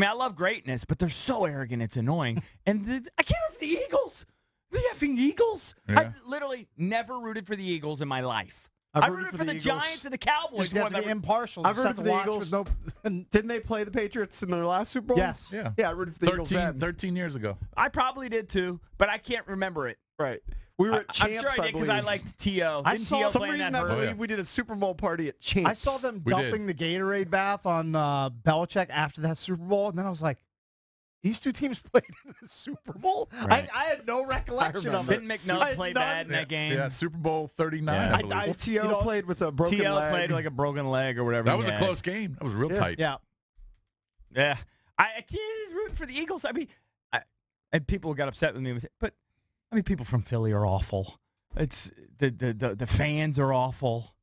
I mean, I love greatness, but they're so arrogant, it's annoying. And I can't root for the Eagles. The effing Eagles. Yeah. I've literally never rooted for the Eagles in my life. I've I rooted rooted for for the the Eagles. Giants and the Cowboys. You have to be impartial. I've rooted for the Eagles. Didn't they play the Patriots in their last Super Bowl? Yes. Yeah. Yeah, I rooted for the Eagles then. 13 years ago. I probably did too, but I can't remember it. Right. We were at I'm Champs, sure I did because I liked T.O. I Didn't saw T.O. some play in reason that I hurt? believe we did a Super Bowl party at Champs. I saw them We dumping the Gatorade bath on Belichick after that Super Bowl, and then I was like, these two teams played in the Super Bowl? Right. I had no recollection of it. Didn't McNutt play bad in that game? Yeah, Super Bowl 39, Yeah. I believe. T.O. played with a broken T.O. leg. played like a broken leg or whatever. That he was a had. close game. That was real tight. Yeah. Yeah. I was rooting for the Eagles. I mean, and people got upset with me. But, I mean, people from Philly are awful. It's the fans are awful.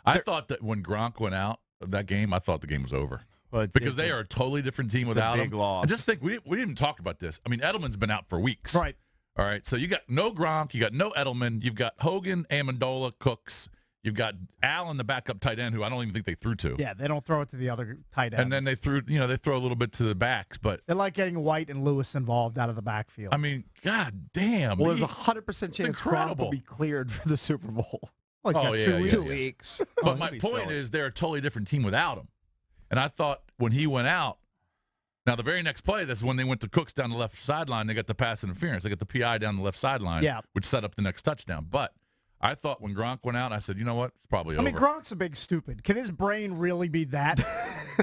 I thought that when Gronk went out of that game, I thought the game was over. Well, Because they are a totally different team without big him. loss. I just think we didn't even talk about this. I mean, Edelman's been out for weeks. Right. All right, so you got no Gronk, you got no Edelman, you've got Hogan, Amendola, Cooks, you've got Allen, the backup tight end, who I don't even think they threw to. Yeah, they don't throw it to the other tight ends. And then they throw a little bit to the backs, but They like getting White and Lewis involved out of the backfield. I mean, god damn. Well, there's a 100% chance Gronk incredible. will be cleared for the Super Bowl. Well, he's got yeah, 2 yeah, weeks. yeah. 2 weeks. But my that'd be point silly. is they're a totally different team without him. And I thought when he went out, now the very next play, that's when they went to Cooks down the left sideline. They got the pass interference. They got the PI down the left sideline, Yeah. which set up the next touchdown. But I thought when Gronk went out, I said, you know what? It's probably over. I mean, Gronk's a big stupid. Can his brain really be that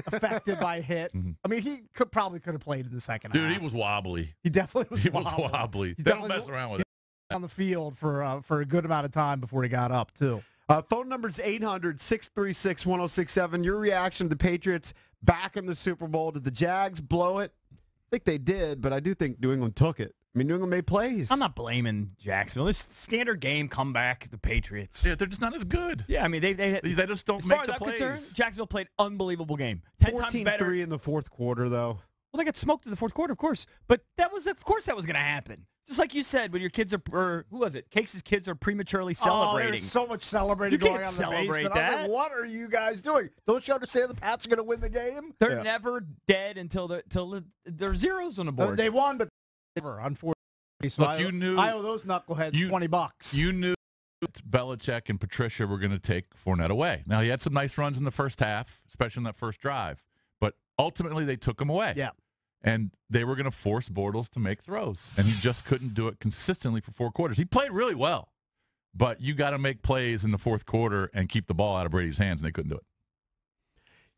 affected by a hit? I mean, he probably could have played in the second half. Dude, he was wobbly. He definitely was He wobbly. was wobbly. He They don't definitely mess around with it. on the field for a good amount of time before he got up, too. Phone number is 800-636-1067. Your reaction to the Patriots back in the Super Bowl. Did the Jags blow it? I think they did, but I do think New England took it. I mean, New England made plays. I'm not blaming Jacksonville. This standard game comeback, the Patriots. Yeah, they're just not as good. Yeah, I mean, they just don't as make far as the I'm plays. concerned, Jacksonville played unbelievable game. 10 times better. 14-3 in the fourth quarter, though. Well, they got smoked in the fourth quarter, of course. But of course that was going to happen. Just like you said, when your kids are, who was it? Cakes' kids are prematurely celebrating. Oh, there's so much celebrating You going can't on in the celebrate basement. I was that. like, what are you guys doing? Don't you understand the Pats are going to win the game? They're never dead until there are zeros on the board. They won, but never, unfortunately. So Look, you knew- I owe those knuckleheads $20. You knew that Belichick and Patricia were going to take Fournette away. Now, he had some nice runs in the first half, especially in that first drive. But ultimately, they took him away. Yeah. And they were going to force Bortles to make throws. And he just couldn't do it consistently for 4 quarters. He played really well. But you got to make plays in the fourth quarter and keep the ball out of Brady's hands, and they couldn't do it.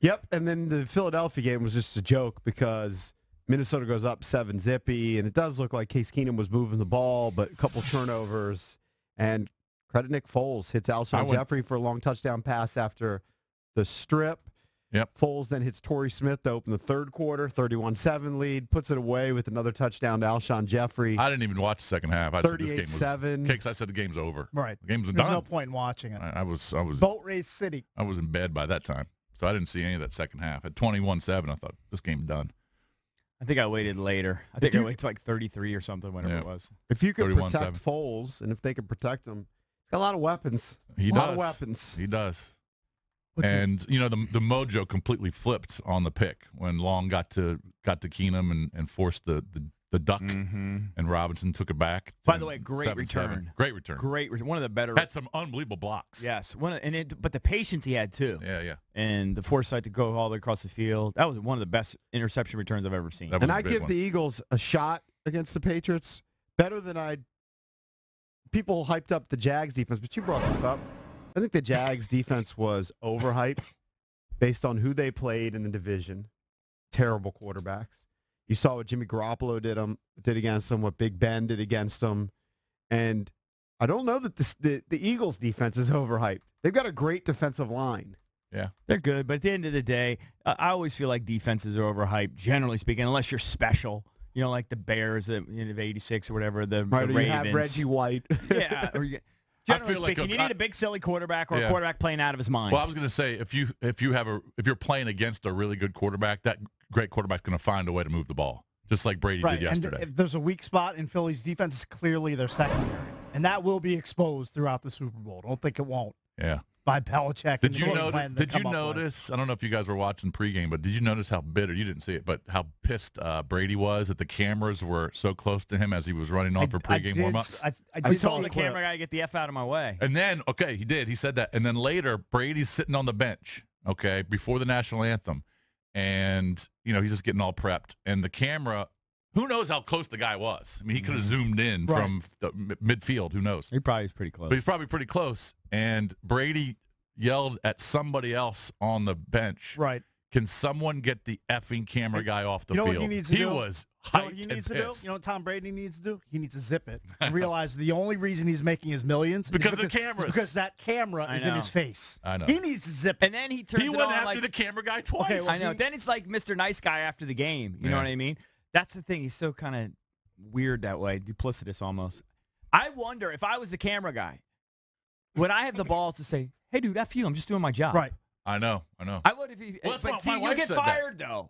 Yep, and then the Philadelphia game was just a joke because Minnesota goes up 7-0, and it does look like Case Keenum was moving the ball, but a couple turnovers. And credit Nick Foles, hits Alshon Jeffrey for a long touchdown pass after the strip. Yep. Foles then hits Torrey Smith to open the third quarter, 31-7 lead, puts it away with another touchdown to Alshon Jeffrey. I didn't even watch the second half. I said this game was 38-7. Cakes, I said the game's over. Right. The game's There's done. no point in watching it. I was Boat Race City. I was in bed by that time, so I didn't see any of that second half. At 21-7, I thought this game's done. I think I waited later. I think I waited to like 33 or something, whatever Yeah. it was. If you could 31-7. protect Foles, and if they could protect him, he's got a lot of weapons. He a does. lot of weapons. He does. What's And you know the mojo completely flipped on the pick when Long got to Keenum and forced the duck, and Robinson took it back. By the way, great 7-7. return. Great return. One of the better. Had some unbelievable blocks. Yes, but the patience he had too. Yeah. And the foresight to go all the way across the field. That was one of the best interception returns I've ever seen. That was And a I big give one. the Eagles a shot against the Patriots better than people hyped up the Jags defense, but you brought this up. I think the Jags defense was overhyped based on who they played in the division. Terrible quarterbacks. You saw what Jimmy Garoppolo did against them, what Big Ben did against them. And I don't know that the Eagles defense is overhyped. They've got a great defensive line. Yeah. They're good, but at the end of the day, I always feel like defenses are overhyped, generally speaking, unless you're special. You know, like the Bears of '86 or whatever, the Right, or Ravens. you have Reggie White. Yeah. Generally feel like speaking, you need a big silly quarterback or a Yeah. quarterback playing out of his mind. Well, I was going to say if you're playing against a really good quarterback, that great quarterback's going to find a way to move the ball, just like Brady right. did yesterday. And if there's a weak spot in Philly's defense, it's clearly their secondary. And that will be exposed throughout the Super Bowl. Don't think it won't. Yeah. by Belichick. Did you notice? I don't know if you guys were watching pregame, but did you notice how bitter? You didn't see it, but how pissed Brady was that the cameras were so close to him as he was running on for pregame warmups. I told the camera guy to get the F out of my way. And then, okay, he did. He said that. And then later, Brady's sitting on the bench, okay, before the national anthem, and he's just getting all prepped, and the camera. Who knows how close the guy was? I mean, he could have zoomed in from the midfield. Who knows? He probably was pretty close. But he's probably pretty close. And Brady yelled at somebody else on the bench. Right. Can someone get the effing camera guy off the field? What he needs to do? Was hyped what he and needs pissed. to do? You know what Tom Brady needs to do? He needs to zip it and realize the only reason he's making his millions because is of the cameras. Because that camera is in his face. I know. He needs to zip it. And then he turns He it went on after like the camera guy twice. Okay, well, I know. Then it's like Mr. Nice Guy after the game. You know what I mean? That's the thing. He's so kind of weird that way, duplicitous almost. I wonder if I was the camera guy, would I have the balls to say, "Hey, dude, F you. I'm just doing my job." Right. I know. I would if he. Well, but my see, you wife get said fired though.